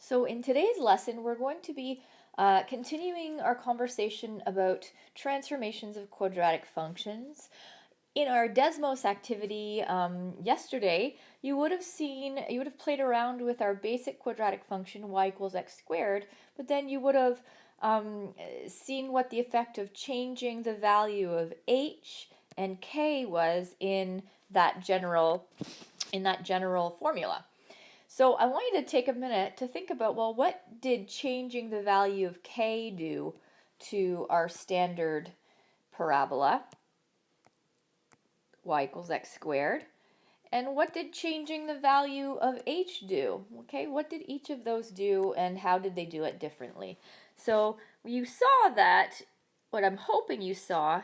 So in today's lesson, we're going to be continuing our conversation about transformations of quadratic functions. In our Desmos activity yesterday, you would have played around with our basic quadratic function y equals x squared, but then you would have seen what the effect of changing the value of h and k was in that general formula. So I want you to take a minute to think about, well, what did changing the value of k do to our standard parabola, y equals x squared? And what did changing the value of h do? Okay, what did each of those do and how did they do it differently? So you saw that, what I'm hoping you saw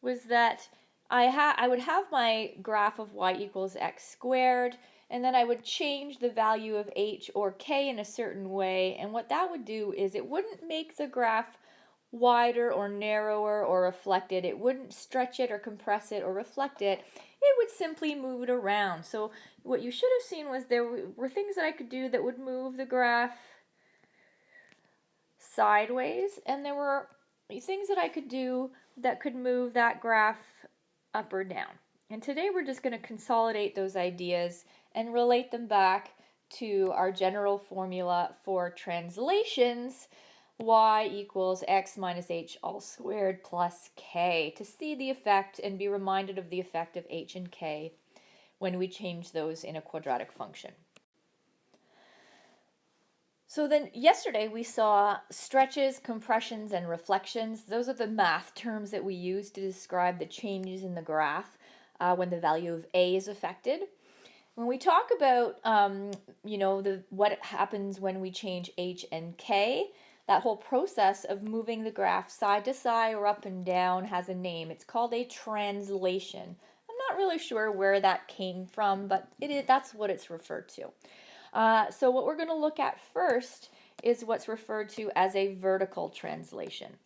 was that I would have my graph of y equals x squared, and then I would change the value of h or k in a certain way, and what that would do is it wouldn't make the graph wider or narrower or reflect it. It wouldn't stretch it or compress it or reflect it. It would simply move it around. So what you should have seen was there were things that I could do that would move the graph sideways, and there were things that I could do that could move that graph up or down. And today we're just going to consolidate those ideas and relate them back to our general formula for translations, y equals x minus h all squared plus k, to see the effect and be reminded of the effect of h and k when we change those in a quadratic function. So then yesterday we saw stretches, compressions, and reflections. Those are the math terms that we use to describe the changes in the graph when the value of a is affected. When we talk about, what happens when we change h and k, that whole process of moving the graph side to side or up and down has a name. It's called a translation. I'm not really sure where that came from, but that's what it's referred to. So what we're going to look at first is what's referred to as a vertical translation.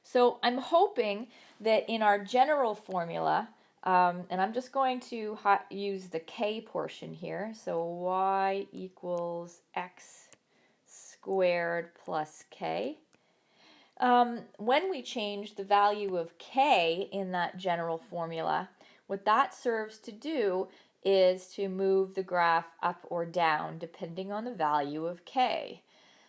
So I'm hoping that in our general formula, and I'm just going to use the k portion here, so y equals x squared plus k. When we change the value of k in that general formula, what that serves to do is to move the graph up or down depending on the value of k.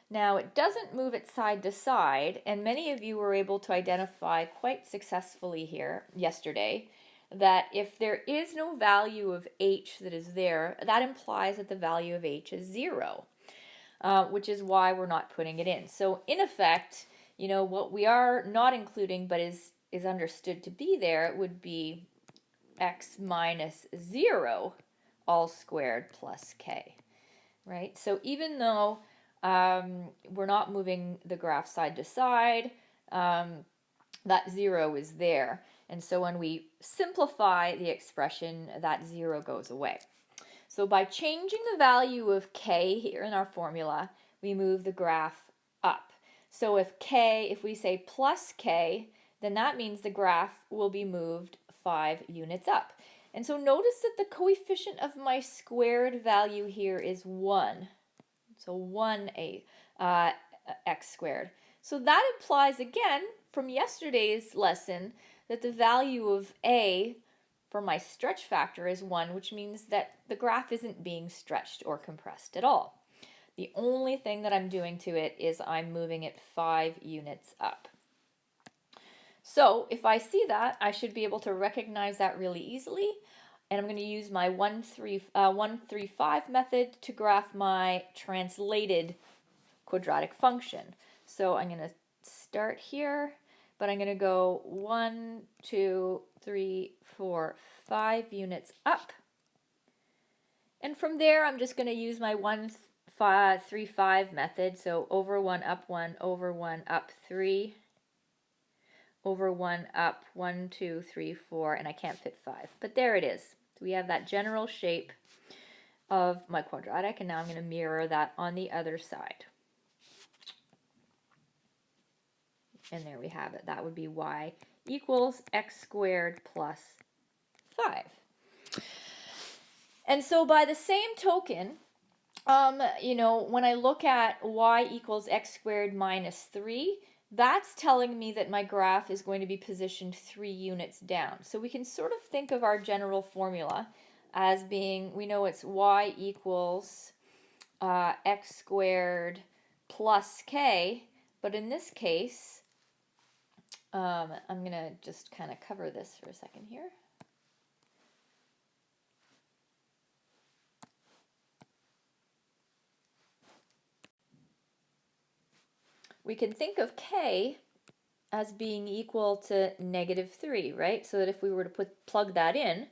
Now, it doesn't move it side to side, and many of you were able to identify quite successfully here yesterday that if there is no value of h that is there, that implies that the value of h is 0, which is why we're not putting it in. So in effect, what we are not including but is understood to be there would be x minus 0 all squared plus k, right? So even though we're not moving the graph side to side, that 0 is there. And so when we simplify the expression, that 0 goes away. So by changing the value of k here in our formula, we move the graph up. So if we say plus k, then that means the graph will be moved 5 units up. And so notice that the coefficient of my squared value here is 1. So 1 x squared. So that implies, again, from yesterday's lesson, that the value of a for my stretch factor is 1, which means that the graph isn't being stretched or compressed at all. The only thing that I'm doing to it is I'm moving it 5 units up. So if I see that, I should be able to recognize that really easily. And I'm going to use my 135 method to graph my translated quadratic function. So I'm going to start here, but I'm going to go 1, 2, 3, 4, 5 units up. And from there, I'm just going to use my 135 method. So over 1, up 1, over 1, up 3, over 1, up 1, 2, 3, 4, and I can't fit 5. But there it is. So we have that general shape of my quadratic, and now I'm going to mirror that on the other side. And there we have it. That would be y equals x squared plus 5. And so by the same token, When I look at y equals x squared minus 3, that's telling me that my graph is going to be positioned 3 units down. So we can sort of think of our general formula as being, we know it's y equals x squared plus k, but in this case, I'm going to just kind of cover this for a second here. We can think of k as being equal to negative 3, right? So that if we were to plug that in,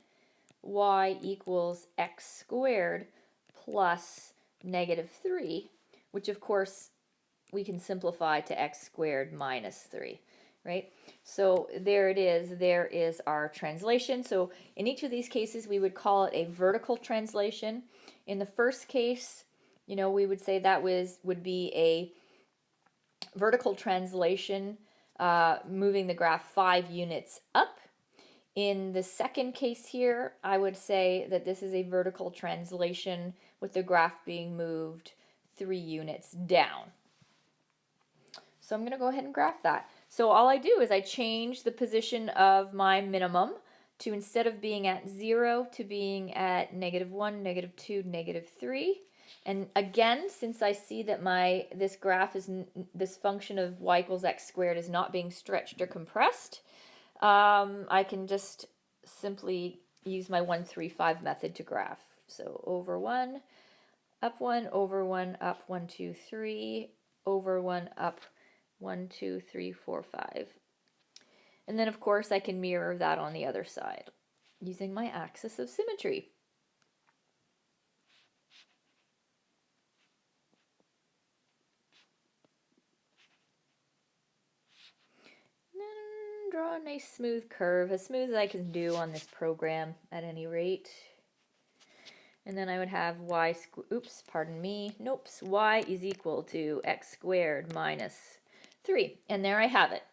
y equals x squared plus negative 3, which of course we can simplify to x squared minus 3, right? So there it is. There is our translation. So in each of these cases, we would call it a vertical translation. In the first case, we would say that would be a vertical translation, moving the graph 5 units up. In the second case here, I would say that this is a vertical translation with the graph being moved 3 units down. So I'm going to go ahead and graph that. So all I do is I change the position of my minimum to, instead of being at 0, to being at -1, -2, -3. And again, since I see that this graph is, this function of y equals x squared is not being stretched or compressed, I can just simply use my 1, 3, 5 method to graph. So over 1, up 1, over 1, up 1, 2, 3, over 1, up 1, 2, 3, 4, 5. And then of course I can mirror that on the other side using my axis of symmetry. And draw a nice smooth curve, as smooth as I can do on this program at any rate. And then I would have y is equal to x squared minus 3. And there I have it.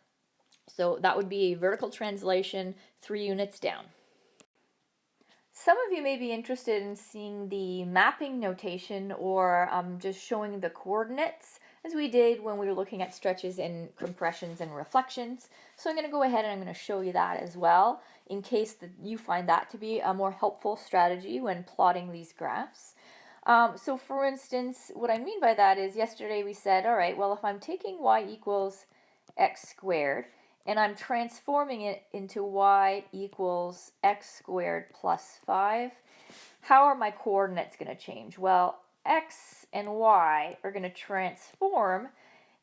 So that would be a vertical translation 3 units down. Some of you may be interested in seeing the mapping notation, or just showing the coordinates, as we did when we were looking at stretches and compressions and reflections. So I'm going to go ahead and I'm going to show you that as well, in case that you find that to be a more helpful strategy when plotting these graphs. So for instance, what I mean by that is, yesterday we said, all right, well, if I'm taking y equals x squared, and I'm transforming it into y equals x squared plus 5, how are my coordinates going to change? Well, x and y are going to transform,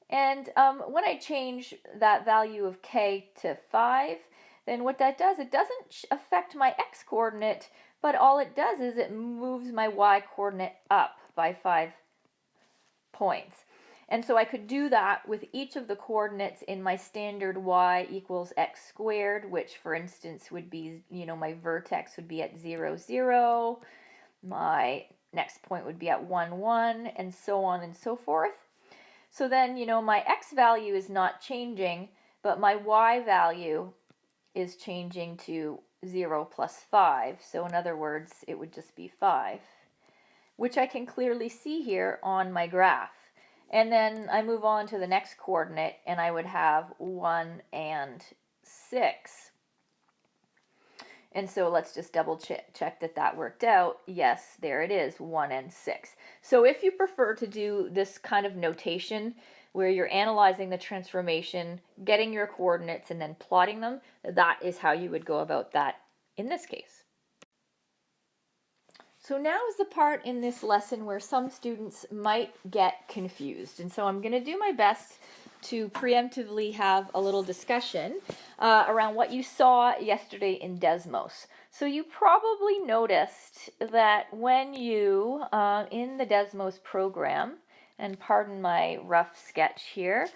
and when I change that value of k to 5, then what that does, it doesn't affect my x coordinate, but all it does is it moves my y coordinate up by 5 points. And so I could do that with each of the coordinates in my standard y equals x squared, which for instance would be, my vertex would be at 0, 0, my next point would be at 1, 1, and so on and so forth. So then, my x value is not changing, but my y value is changing to 0 plus 5. So in other words, it would just be 5, which I can clearly see here on my graph. And then I move on to the next coordinate, and I would have 1 and 6. And so let's just double check that that worked out. Yes, there it is, 1 and 6. So if you prefer to do this kind of notation, where you're analyzing the transformation, getting your coordinates, and then plotting them, that is how you would go about that in this case. So now is the part in this lesson where some students might get confused. And so I'm going to do my best to preemptively have a little discussion around what you saw yesterday in Desmos. So you probably noticed that when you, in the Desmos program, and pardon my rough sketch here,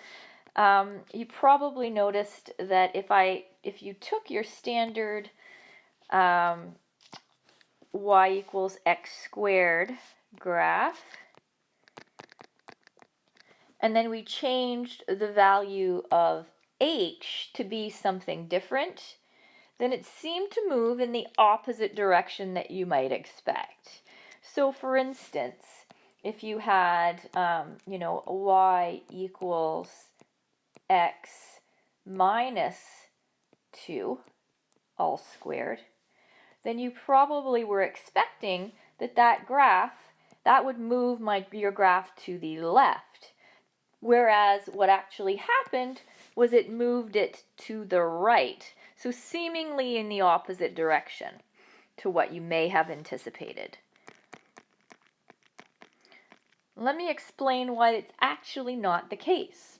you probably noticed that if you took your standard y equals x squared graph, and then we changed the value of h to be something different, then it seemed to move in the opposite direction that you might expect. So for instance, if you had, y equals x minus 2 all squared, then you probably were expecting that graph, that would move your graph to the left. Whereas what actually happened was it moved it to the right. So seemingly in the opposite direction to what you may have anticipated. Let me explain why it's actually not the case.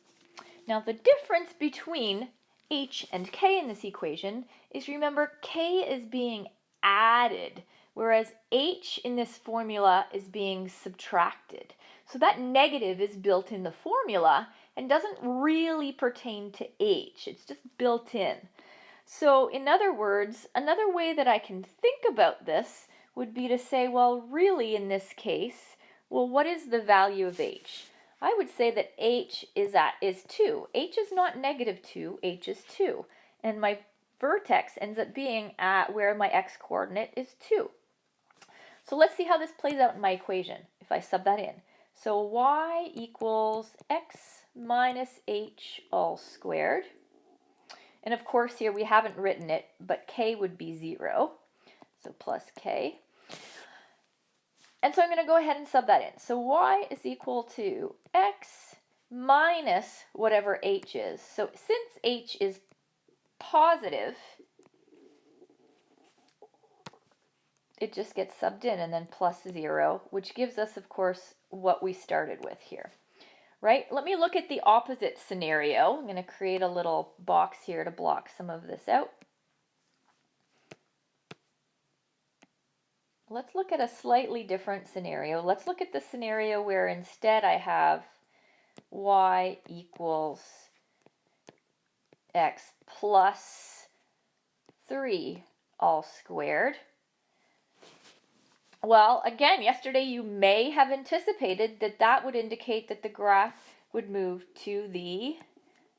Now the difference between h and k in this equation is, remember, k is being added, whereas h in this formula is being subtracted. So that negative is built in the formula and doesn't really pertain to h. It's just built in. So in other words, another way that I can think about this would be to say, well, really in this case, well, what is the value of h? I would say that h is 2. H is not negative 2, h is 2. And my vertex ends up being at where my x-coordinate is 2. So let's see how this plays out in my equation if I sub that in. So y equals x minus h all squared. And of course here we haven't written it, but k would be 0. So plus k. And so I'm going to go ahead and sub that in. So y is equal to x minus whatever h is. So since h is positive, it just gets subbed in and then plus 0, which gives us, of course, what we started with here. Right? Let me look at the opposite scenario. I'm going to create a little box here to block some of this out. Let's look at a slightly different scenario. Let's look at the scenario where instead I have y equals x plus 3 all squared. Well, again, yesterday you may have anticipated that would indicate that the graph would move to the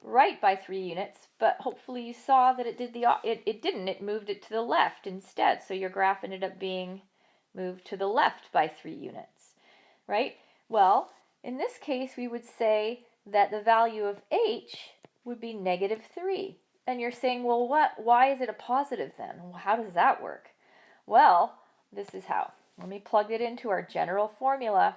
right by 3 units, but hopefully you saw that it didn't. It moved it to the left instead. So your graph ended up being moved to the left by 3 units, right? Well, in this case, we would say that the value of h would be negative 3. And you're saying, well, why is it a positive then? Well, how does that work? Well, this is how. Let me plug it into our general formula.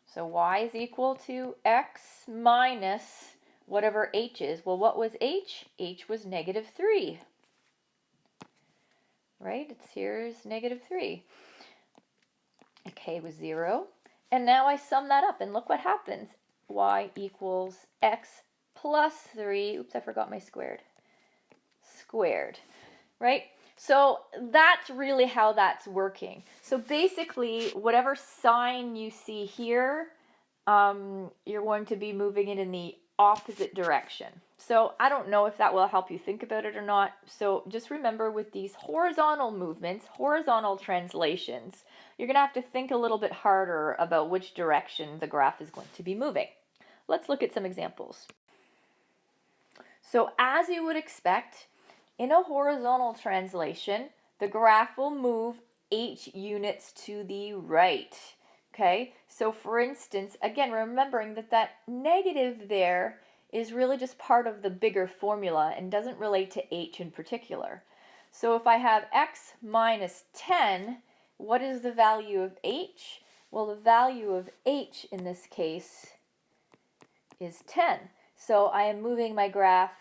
So y is equal to x minus whatever h is. Well, what was h? H was negative 3. Right? Here's negative 3. K was 0. And now I sum that up, and look what happens. Y equals x plus 3. Oops, I forgot my squared. Squared. Right? So that's really how that's working. So basically, whatever sign you see here, you're going to be moving it in the opposite direction. So I don't know if that will help you think about it or not. So just remember, with these horizontal movements, horizontal translations, you're going to have to think a little bit harder about which direction the graph is going to be moving. Let's look at some examples. So as you would expect, in a horizontal translation, the graph will move h units to the right. Okay, so for instance, again, remembering that negative there is really just part of the bigger formula and doesn't relate to h in particular. So if I have x minus 10, what is the value of h? Well, the value of h in this case is 10. So I am moving my graph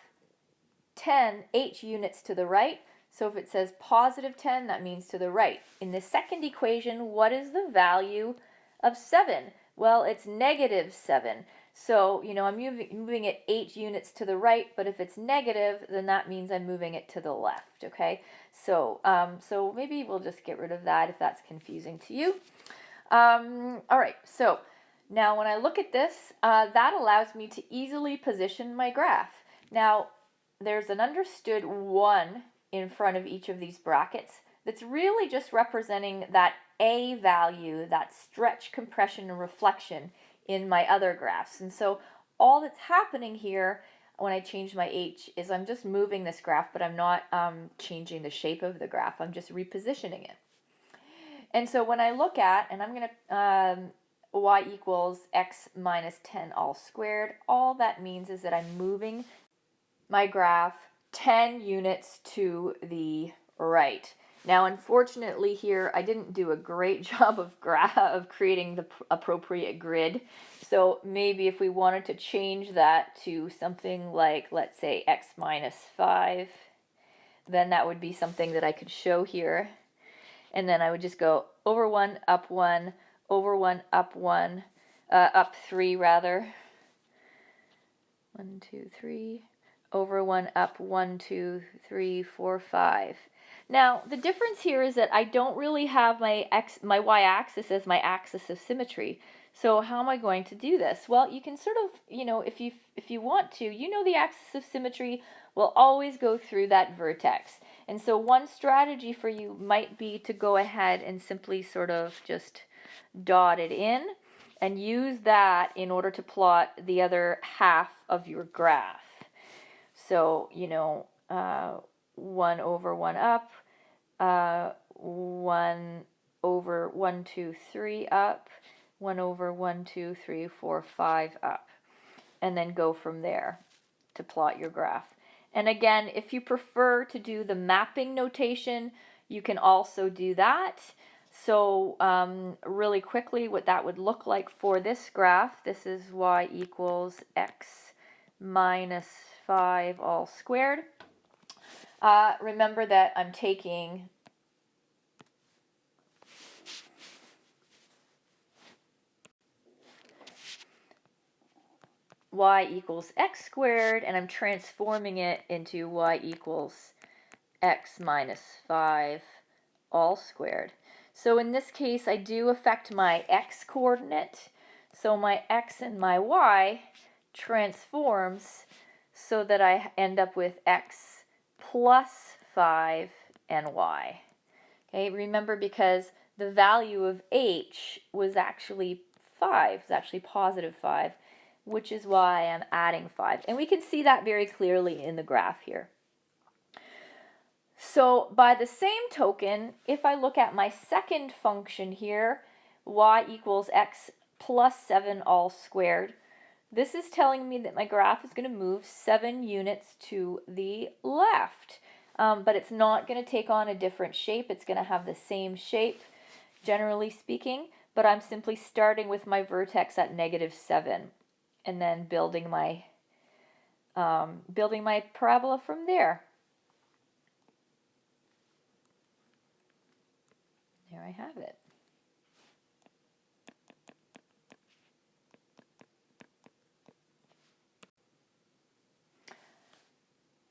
10 h units to the right. So if it says positive 10, that means to the right. In the second equation, what is the value of 7? Well, it's negative 7. So, I'm moving it h units to the right, but if it's negative, then that means I'm moving it to the left, okay? So, so maybe we'll just get rid of that if that's confusing to you. All right, so now when I look at this, that allows me to easily position my graph. Now, there's an understood 1 in front of each of these brackets that's really just representing that a value, that stretch, compression, and reflection in my other graphs. And so all that's happening here, when I change my h is I'm just moving this graph, but I'm not changing the shape of the graph. I'm just repositioning it. And so when I look at, and I'm going to y equals x minus 10 all squared, all that means is that I'm moving my graph 10 units to the right. Now, unfortunately here, I didn't do a great job of creating the appropriate grid. So maybe if we wanted to change that to something like, let's say, x minus 5, then that would be something that I could show here. And then I would just go over 1, over 1, up 3 rather. 1, 2, 3, over 1, up 1, 2, 3, 4, 5. Now, the difference here is that I don't really have my y-axis as my axis of symmetry. So how am I going to do this? Well, you can sort of, if you want to, the axis of symmetry will always go through that vertex. And so one strategy for you might be to go ahead and simply sort of just dot it in and use that in order to plot the other half of your graph. So, 1 over 1 up, 1 over 1, 2, 3 up, 1 over 1, 2, 3, 4, 5 up, and then go from there to plot your graph. And again, if you prefer to do the mapping notation, you can also do that. So really quickly, what that would look like for this graph, this is y equals x minus 5 all squared. Remember that I'm taking y equals x squared, and I'm transforming it into y equals x minus 5 all squared. So in this case, I do affect my x coordinate. So my x and my y transforms so that I end up with x plus 5 and y. Okay, remember, because the value of h was actually 5, it's actually positive 5, which is why I'm adding 5. And we can see that very clearly in the graph here. So by the same token, if I look at my second function here, y equals x plus 7 all squared, this is telling me that my graph is going to move 7 units to the left. But it's not going to take on a different shape. It's going to have the same shape, generally speaking, but I'm simply starting with my vertex at -7 and then building my parabola from there. There I have it.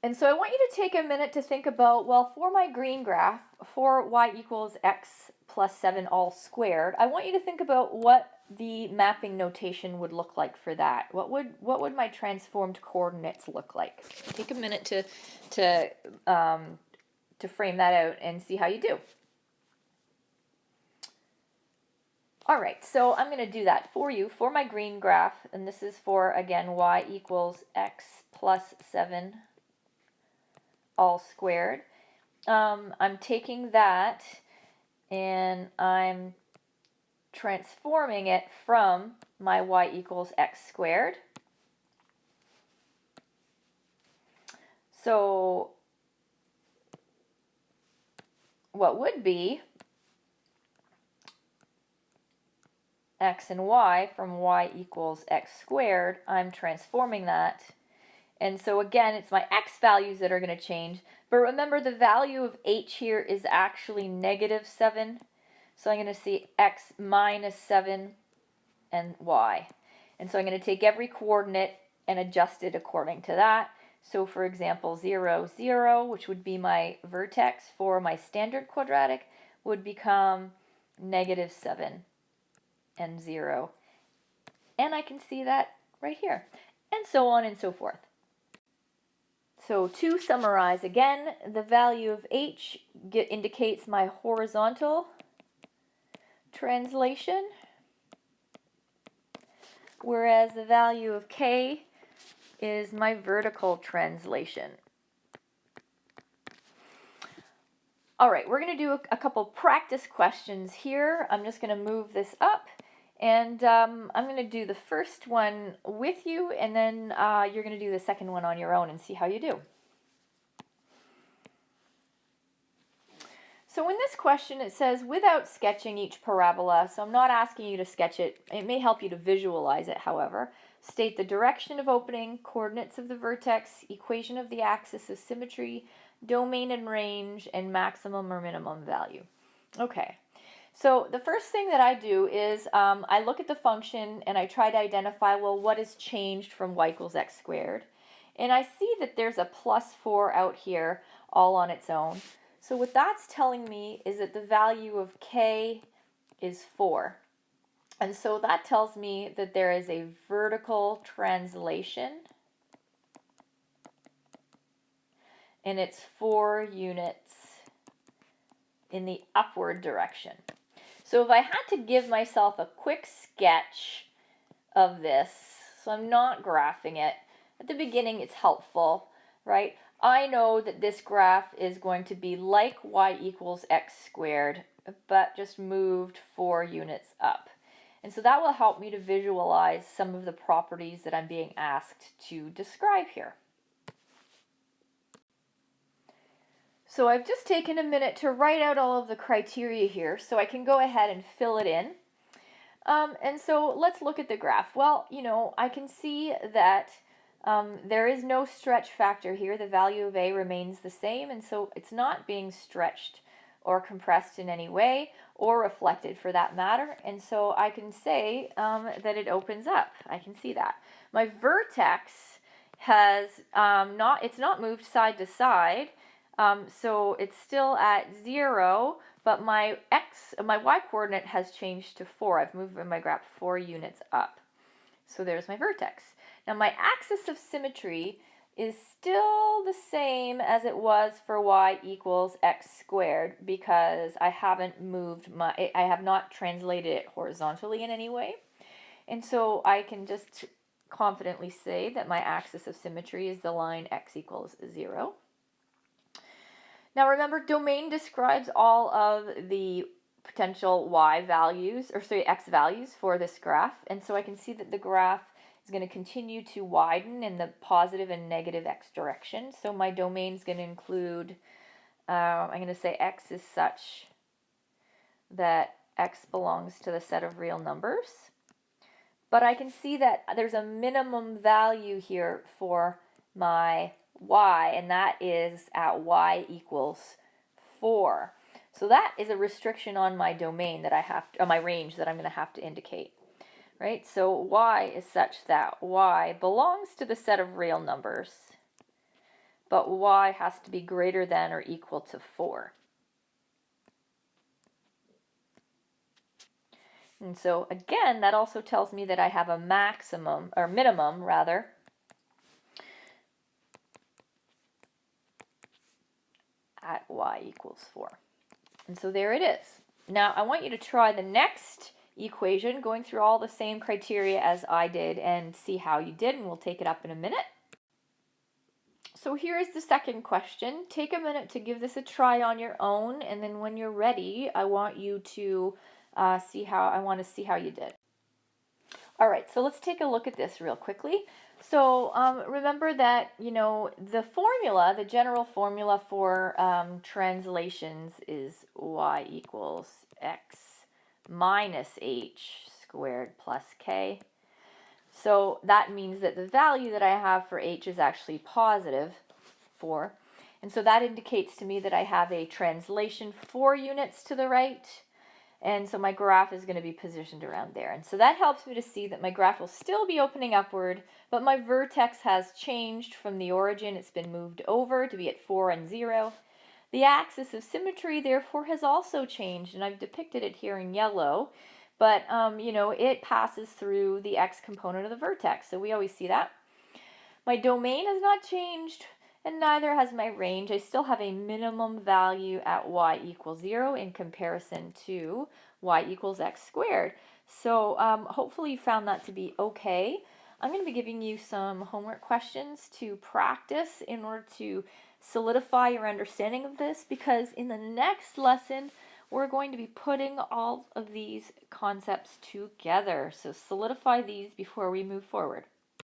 And so I want you to take a minute to think about, well, for my green graph, for y equals x plus 7 all squared, I want you to think about what the mapping notation would look like for that. What would my transformed coordinates look like? Take a minute to frame that out and see how you do. All right, so I'm going to do that for you for my green graph, and this is for, again, y equals x plus 7 all squared. I'm taking that and I'm transforming it from my y equals x squared. So what would be x and y from y equals x squared, I'm transforming that. And so again, it's my x values that are going to change. But remember, the value of h here is actually -7. So I'm going to see x minus 7 and y. And so I'm going to take every coordinate and adjust it according to that. So for example, 0, 0, which would be my vertex for my standard quadratic, would become -7 and 0. And I can see that right here. And so on and so forth. So to summarize again, the value of h indicates my horizontal translation, whereas the value of k is my vertical translation. All right, we're going to do a couple practice questions here. I'm just going to move this up, and I'm going to do the first one with you, and then you're going to do the second one on your own and see how you do. So in this question, it says, without sketching each parabola, so I'm not asking you to sketch it. It may help you to visualize it, however. State the direction of opening, coordinates of the vertex, equation of the axis of symmetry, domain and range, and maximum or minimum value. Okay, so the first thing that I do is I look at the function and I try to identify, well, what has changed from y equals x squared? And I see that there's a +4 out here all on its own. So what that's telling me is that the value of k is 4. And so that tells me that there is a vertical translation, and it's 4 units in the upward direction. So if I had to give myself a quick sketch of this, so I'm not graphing it, at the beginning it's helpful, right? I know that this graph is going to be like y equals x squared, but just moved 4 units up. And so that will help me to visualize some of the properties that I'm being asked to describe here. So I've just taken a minute to write out all of the criteria here so I can go ahead and fill it in. And so let's look at the graph. Well, I can see that there is no stretch factor here. The value of a remains the same, and so it's not being stretched or compressed in any way, or reflected for that matter. And so I can say that it opens up. I can see that. My vertex has it's not moved side to side, so it's still at 0, but my y coordinate has changed to 4. I've moved my graph 4 units up. So there's my vertex. Now my axis of symmetry is still the same as it was for y equals x squared, because I have not translated it horizontally in any way. And so I can just confidently say that my axis of symmetry is the line x equals 0. Now remember, domain describes all of the potential x values for this graph, and so I can see that the graph is going to continue to widen in the positive and negative x direction. So my domain is going to include, I'm going to say x is such that x belongs to the set of real numbers. But I can see that there's a minimum value here for my y, and that is at y equals 4. So that is a restriction on my domain that I have to, on my range that I'm going to have to indicate. Right? So y is such that y belongs to the set of real numbers, but y has to be greater than or equal to 4. And so again, that also tells me that I have a minimum at y equals 4. And so there it is. Now I want you to try the next equation, going through all the same criteria as I did, and see how you did, and we'll take it up in a minute. So here is the second question. Take a minute to give this a try on your own, and then when you're ready, I want you to see how you did. All right, so let's take a look at this real quickly. So remember that, the general formula for translations is y equals x minus h squared plus k. So that means that the value that I have for h is actually positive 4. And so that indicates to me that I have a translation 4 units to the right. And so my graph is going to be positioned around there. And so that helps me to see that my graph will still be opening upward, but my vertex has changed from the origin. It's been moved over to be at 4 and 0. The axis of symmetry, therefore, has also changed, and I've depicted it here in yellow. But, it passes through the x component of the vertex, so we always see that. My domain has not changed, and neither has my range. I still have a minimum value at y equals 0 in comparison to y equals x squared. So hopefully you found that to be okay. I'm going to be giving you some homework questions to practice in order to solidify your understanding of this, because in the next lesson we're going to be putting all of these concepts together. So solidify these before we move forward.